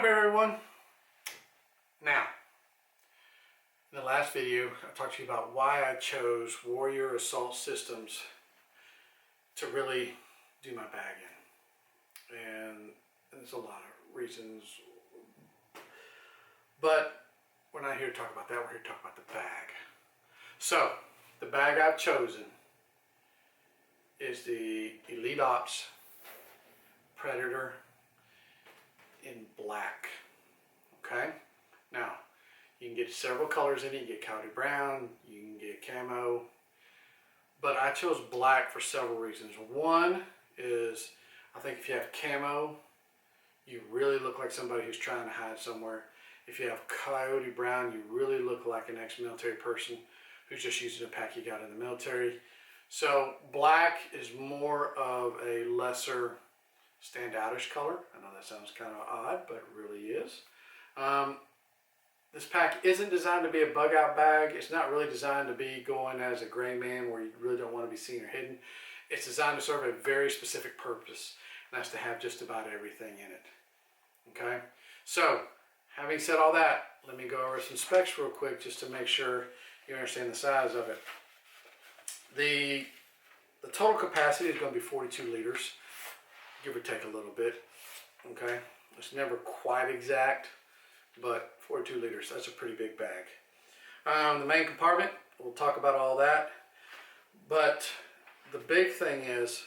up, everyone? Now, in the last video, I talked to you about why I chose Warrior Assault Systems to really do my bagging. And there's a lot of reasons. But we're not here to talk about that, we're here to talk about the bag. So, the bag I've chosen is the Elite Ops Predator in black. Okay, now you can get several colors in it. You can get coyote brown, you can get camo, but I chose black for several reasons. One is I think if you have camo, you really look like somebody who's trying to hide somewhere. If you have coyote brown, you really look like an ex-military person who's just using a pack you got in the military. So black is more of a lesser standoutish color. I know that sounds kind of odd, but it really is. This pack isn't designed to be a bug out bag. It's not really designed to be going as a gray man where you really don't want to be seen or hidden. It's designed to serve a very specific purpose, and that's to have just about everything in it. Okay, so having said all that, let me go over some specs real quick just to make sure you understand the size of it. The total capacity is going to be 42 liters. Give or take a little bit. Okay, it's never quite exact, but 42 liters, that's a pretty big bag. The main compartment, we'll talk about all that, but the big thing is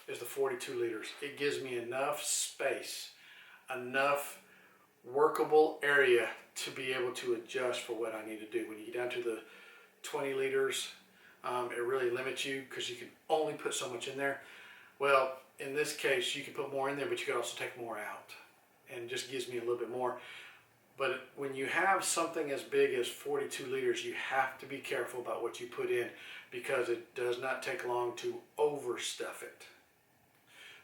the 42 liters. It gives me enough space, enough workable area to be able to adjust for what I need to do. When you get down to the 20 liters, it really limits you because you can only put so much in there. Well, in this case, you can put more in there, but you can also take more out. And it just gives me a little bit more. But when you have something as big as 42 liters, you have to be careful about what you put in because it does not take long to overstuff it.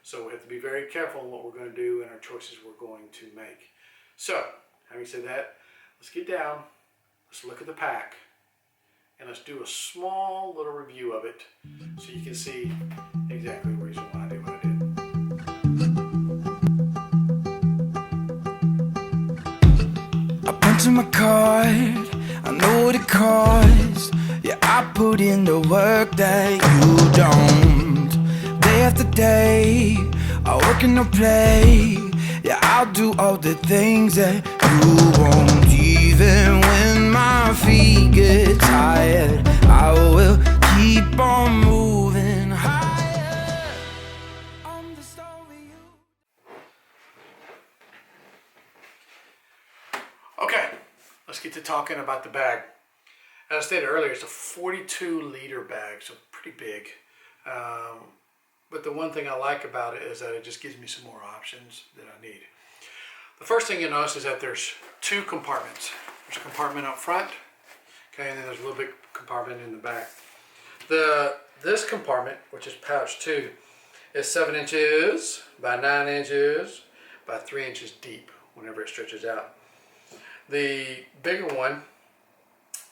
So we have to be very careful in what we're going to do and our choices we're going to make. So, having said that, let's get down, let's look at the pack, and let's do a small little review of it so you can see exactly the reason why I did what I did. I punch in my card, I know what it costs. Yeah, I put in the work that you don't. Day after day, I work and I play. Yeah, I'll do all the things that you won't. Even when my feet get tired, I will keep on moving higher. I'm the story you... Okay, let's get to talking about the bag. As I stated earlier, it's a 42 liter bag, so pretty big. But the one thing I like about it is that it just gives me some more options that I need. The first thing you notice is that there's two compartments. There's a compartment up front, okay, and then there's a little bit compartment in the back. This compartment, which is pouch 2, is 7 inches by 9 inches by 3 inches deep whenever it stretches out. The bigger one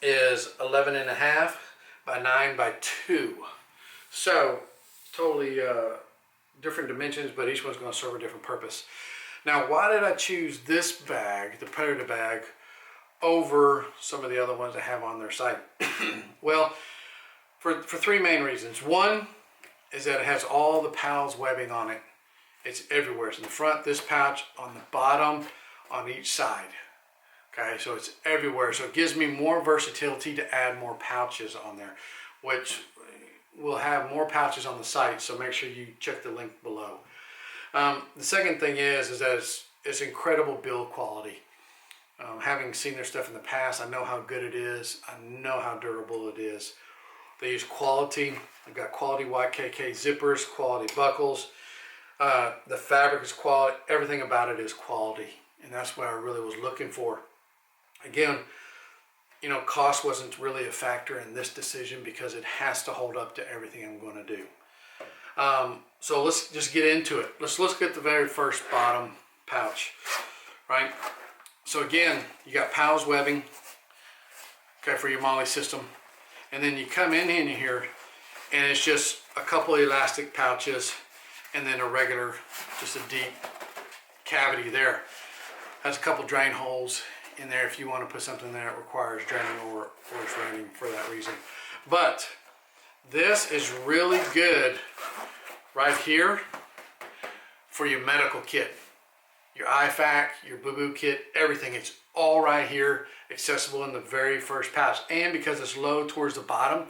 is 11.5 by 9 by 2. So totally different dimensions, but each one's going to serve a different purpose. Now, why did I choose this bag, the Predator bag, over some of the other ones I have on their site? Well, for three main reasons. One is that it has all the PALS webbing on it. It's everywhere. It's in the front, this pouch, on the bottom, on each side. Okay, so it's everywhere. So it gives me more versatility to add more pouches on there, which will have more pouches on the site, so make sure you check the link below. The second thing is that it's incredible build quality. Having seen their stuff in the past, I know how good it is. I know how durable it is. They use quality. They've got quality YKK zippers, quality buckles. The fabric is quality. Everything about it is quality, and that's what I really was looking for. Again, you know, cost wasn't really a factor in this decision because it has to hold up to everything I'm going to do. So let's just get into it. Let's look at the very first bottom pouch, right? So again, you got PALS webbing, okay, for your MOLLE system. And then you come in here and it's just a couple elastic pouches and then a regular, just a deep cavity there. Has a couple drain holes in there if you want to put something there that requires draining or it's raining for that reason. But this is really good right here for your medical kit. Your IFAK, your boo-boo kit, everything. It's all right here, accessible in the very first pouch. And because it's low towards the bottom,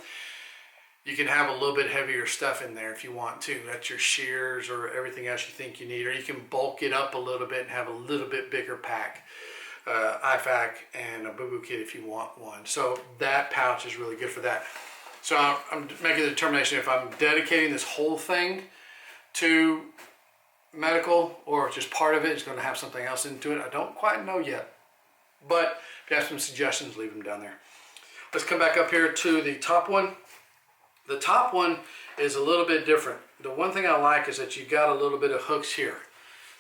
you can have a little bit heavier stuff in there if you want to. That's your shears or everything else you think you need. Or you can bulk it up a little bit and have a little bit bigger pack. IFAK and a boo-boo kit if you want one. So that pouch is really good for that. So I'm making the determination if I'm dedicating this whole thing to medical or just part of it is going to have something else into it. I don't quite know yet. But if you have some suggestions, leave them down there. Let's come back up here to the top one. The top one is a little bit different. The one thing I like is that you got a little bit of hooks here.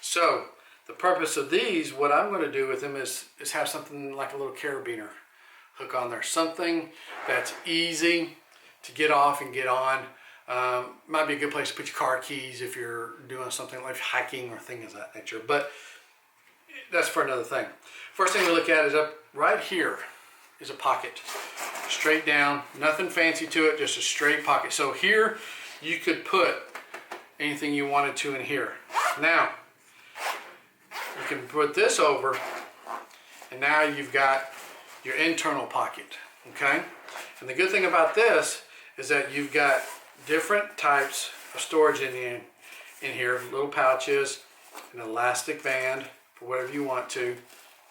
So the purpose of these, what I'm going to do with them is have something like a little carabiner hook on there. Something that's easy to get off and get on. Might be a good place to put your car keys if you're doing something like hiking or things of that nature. But that's for another thing. First thing we look at is up right here is a pocket. Straight down, nothing fancy to it, just a straight pocket. So here you could put anything you wanted to in here. Now, you can put this over and now you've got your internal pocket, okay? And the good thing about this is that you've got different types of storage in here, little pouches, an elastic band for whatever you want to,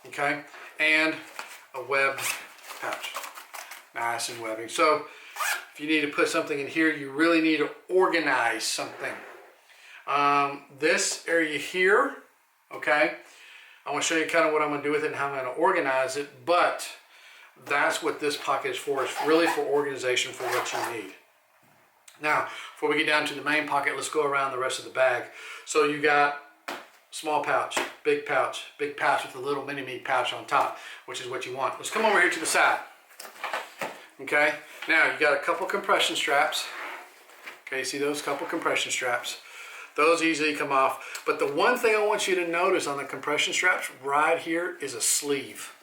okay? And a webbed pouch, nice and webbing. So if you need to put something in here, you really need to organize something. This area here, okay, I want to show you kind of what I'm going to do with it and how I'm going to organize it, but that's what this pocket is for. It's really for organization for what you need. Now, before we get down to the main pocket, let's go around the rest of the bag. So you got small pouch with a little mini-me pouch on top, which is what you want. Let's come over here to the side. Okay, now you got a couple compression straps. Okay, see those couple compression straps? Those easily come off. But the one thing I want you to notice on the compression straps right here is a sleeve.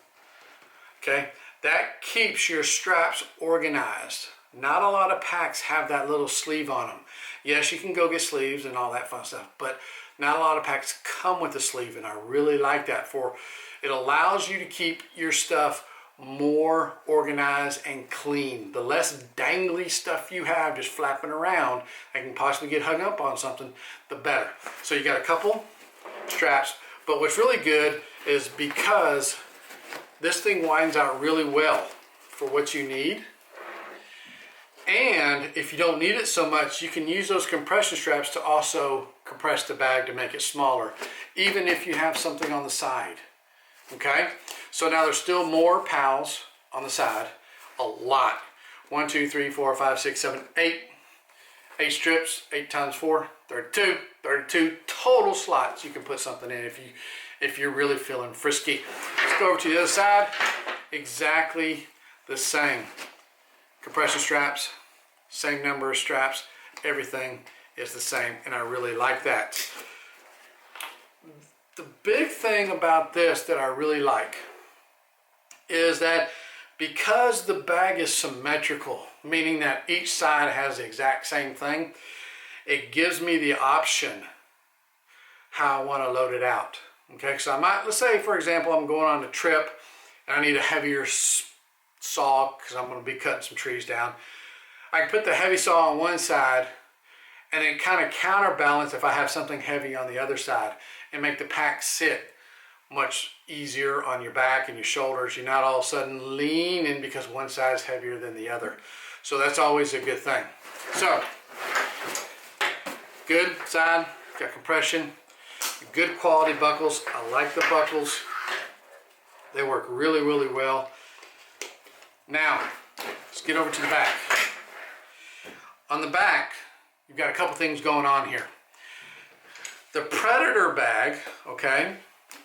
Okay, that keeps your straps organized. Not a lot of packs have that little sleeve on them. Yes, you can go get sleeves and all that fun stuff, but not a lot of packs come with a sleeve, and I really like that. It allows you to keep your stuff more organized and clean. The less dangly stuff you have just flapping around that can possibly get hung up on something, the better. So you got a couple straps, but what's really good is because this thing winds out really well for what you need. And if you don't need it so much, you can use those compression straps to also compress the bag to make it smaller, even if you have something on the side. Okay, so now there's still more pals on the side, a lot. 1, 2, 3, 4, 5, 6, 7, 8. 8 strips, 8 times 4, 32. 32 total slots you can put something in if you're really feeling frisky. Let's go over to the other side. Exactly the same. Compression straps, same number of straps, everything is the same, and I really like that. The big thing about this that I really like is that because the bag is symmetrical, meaning that each side has the exact same thing, it gives me the option how I want to load it out. Okay, so I might, let's say for example, I'm going on a trip and I need a heavier saw because I'm going to be cutting some trees down. I can put the heavy saw on one side and then kind of counterbalance if I have something heavy on the other side and make the pack sit much easier on your back and your shoulders. You're not all of a sudden leaning because one side is heavier than the other. So that's always a good thing. So, good side, got compression, good quality buckles. I like the buckles. They work really, really well. Now, let's get over to the back. On the back, you've got a couple things going on here. The Predator bag, okay,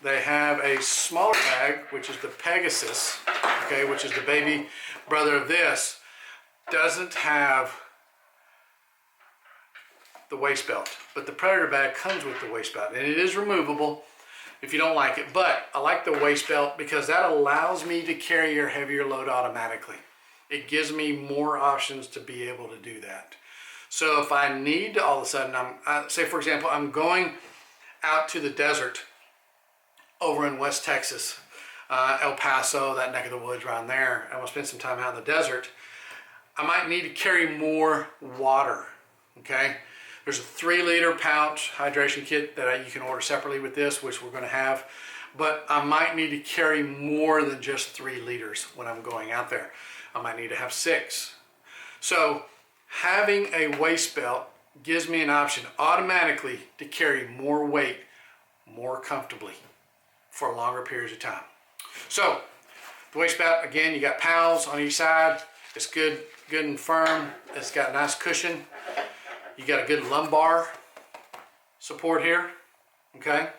they have a smaller bag, which is the Pegasus, okay, which is the baby brother of this, doesn't have the waist belt, but the Predator bag comes with the waist belt, and it is removable. if you don't like it. But I like the waist belt because that allows me to carry your heavier load automatically. It gives me more options to be able to do that. So if I need to, all of a sudden, say for example, I'm going out to the desert over in West Texas, El Paso, that neck of the woods around there. I want to spend some time out in the desert. I might need to carry more water, okay? There's a 3-liter pouch hydration kit that you can order separately with this, which we're gonna have, but I might need to carry more than just 3 liters when I'm going out there. I might need to have 6. So having a waist belt gives me an option automatically to carry more weight more comfortably for longer periods of time. So the waist belt, again, you got pals on each side. It's good and firm. It's got a nice cushion. You got a good lumbar support here, okay?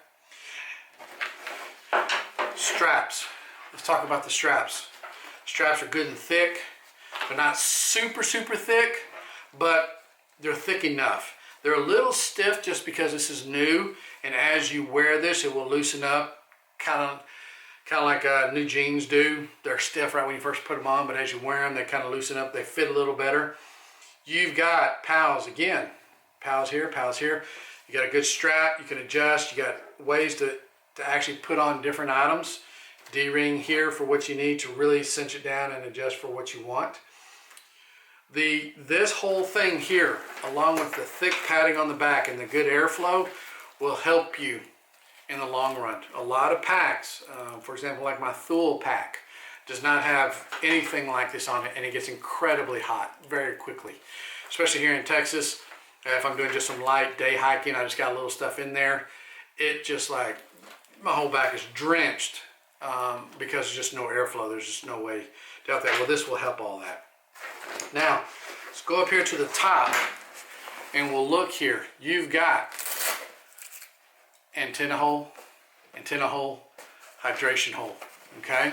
Straps. Let's talk about the straps. Straps are good and thick. They're not super thick, but they're thick enough. They're a little stiff just because this is new, and as you wear this, it will loosen up, kind of like new jeans do. They're stiff right when you first put them on, but as you wear them, they kind of loosen up. They fit a little better. You've got pals again. Pals here, pals here. You got a good strap. You can adjust. You got ways to actually put on different items. D-ring here for what you need to really cinch it down and adjust for what you want. This whole thing here, along with the thick padding on the back and the good airflow, will help you in the long run. A lot of packs, for example, like my Thule pack, does not have anything like this on it, and it gets incredibly hot very quickly. Especially here in Texas, if I'm doing just some light day hiking, I just got a little stuff in there. It just like, my whole back is drenched because there's just no airflow. There's just no way to help that. Well, this will help all that. Now, let's go up here to the top and we'll look here. You've got antenna hole, hydration hole, okay?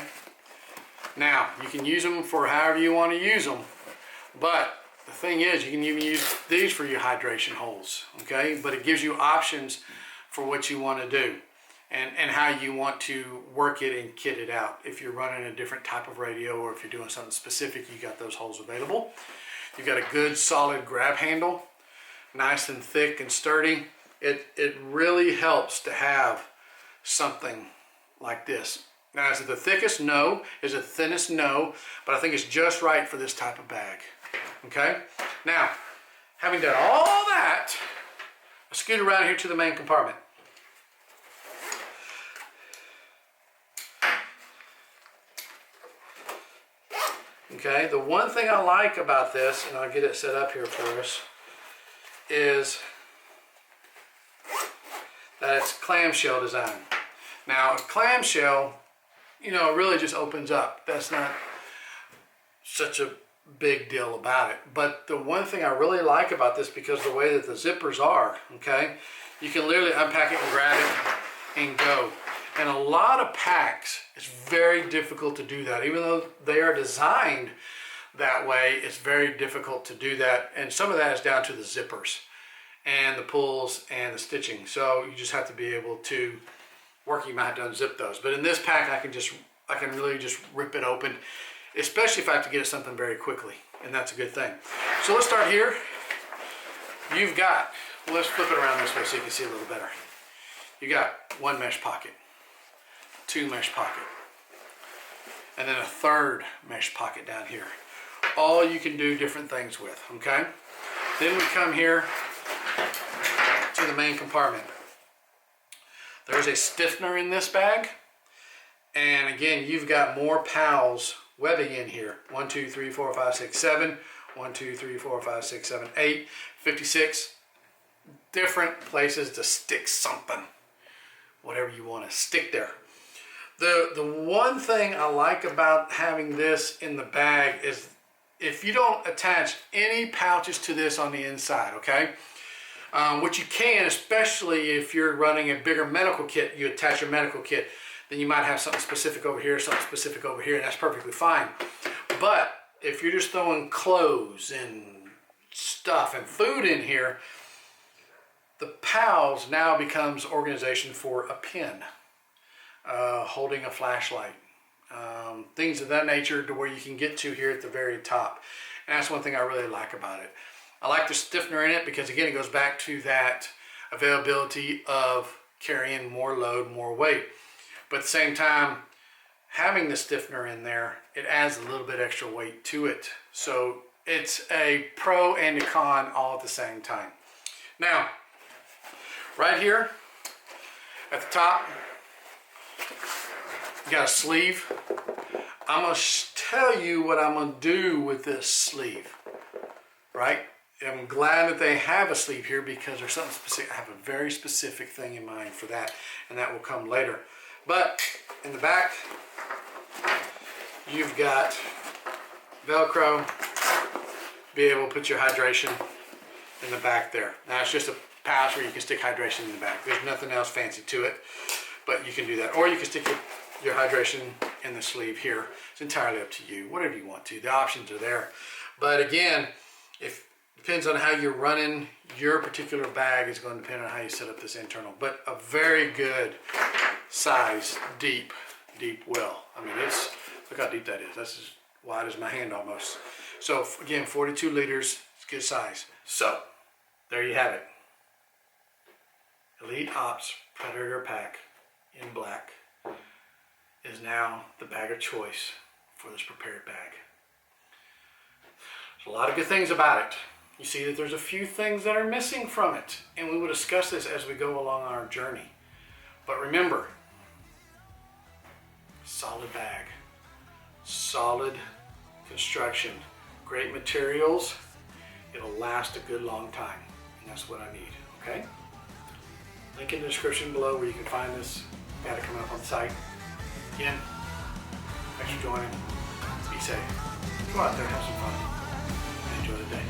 Now, you can use them for however you want to use them, but the thing is, you can even use these for your hydration holes, okay? But it gives you options for what you want to do and how you want to work it and kit it out. If you're running a different type of radio or if you're doing something specific, you got those holes available. You've got a good solid grab handle, nice and thick and sturdy. It really helps to have something like this. Now, is it the thickest? No. Is it the thinnest? No. But I think it's just right for this type of bag. Okay? Now, having done all that, I'll scoot around here to the main compartment. Okay, the one thing I like about this, and I'll get it set up here for us, is that it's clamshell design. Now, a clamshell, you know, it really just opens up. That's not such a big deal about it. But the one thing I really like about this, because the way that the zippers are, okay, you can literally unpack it and grab it and go. And a lot of packs, it's very difficult to do that. Even though they are designed that way, it's very difficult to do that. And some of that is down to the zippers and the pulls and the stitching. So you just have to be able to work. You might have to unzip those. But in this pack, I can really just rip it open, especially if I have to get at something very quickly. And that's a good thing. So let's start here. You've got, well, let's flip it around this way so you can see a little better. You got one mesh pocket, two mesh pocket, and then a third mesh pocket down here. All you can do different things with, okay? Then we come here to the main compartment. There's a stiffener in this bag, and again, you've got more pals webbing in here. 1, 2, 3, 4, 5, 6, 7. 1, 2, 3, 4, 5, 6, 7, 8. 56 different places to stick something. Whatever you want to stick there. The one thing I like about having this in the bag is if you don't attach any pouches to this on the inside, okay? Which you can, especially if you're running a bigger medical kit, you attach your medical kit, then you might have something specific over here, something specific over here, and that's perfectly fine. But if you're just throwing clothes and stuff and food in here, the PALS now becomes organization for a pin, holding a flashlight, things of that nature, to where you can get to here at the very top. And that's one thing I really like about it. I like the stiffener in it because, again, it goes back to that availability of carrying more load, more weight. But at the same time, having the stiffener in there, it adds a little bit extra weight to it. So it's a pro and a con all at the same time. Now, right here at the top, you got a sleeve. I'm going to tell you what I'm going to do with this sleeve, right? I'm glad that they have a sleeve here because there's something specific. I have a very specific thing in mind for that, and that will come later. But in the back, you've got Velcro, be able to put your hydration in the back there. Now it's just a pouch where you can stick hydration in the back. There's nothing else fancy to it, but you can do that. Or you can stick your hydration in the sleeve here. It's entirely up to you, whatever you want to. The options are there. But again, depends on how you're running your particular bag, is going to depend on how you set up this internal. But a very good size, deep well. I mean, look how deep that is. That's as wide as my hand almost. So again, 42 liters, it's good size. So there you have it. Elite Ops Predator Pack in black is now the bag of choice for this prepared bag. There's a lot of good things about it. You see that there's a few things that are missing from it, and we will discuss this as we go along our journey. But remember, solid bag, solid construction, great materials. It'll last a good long time, and that's what I need, okay? Link in the description below where you can find this. Got it coming up on the site. Again, thanks for joining. Be safe. Go out there, have some fun, and enjoy the day.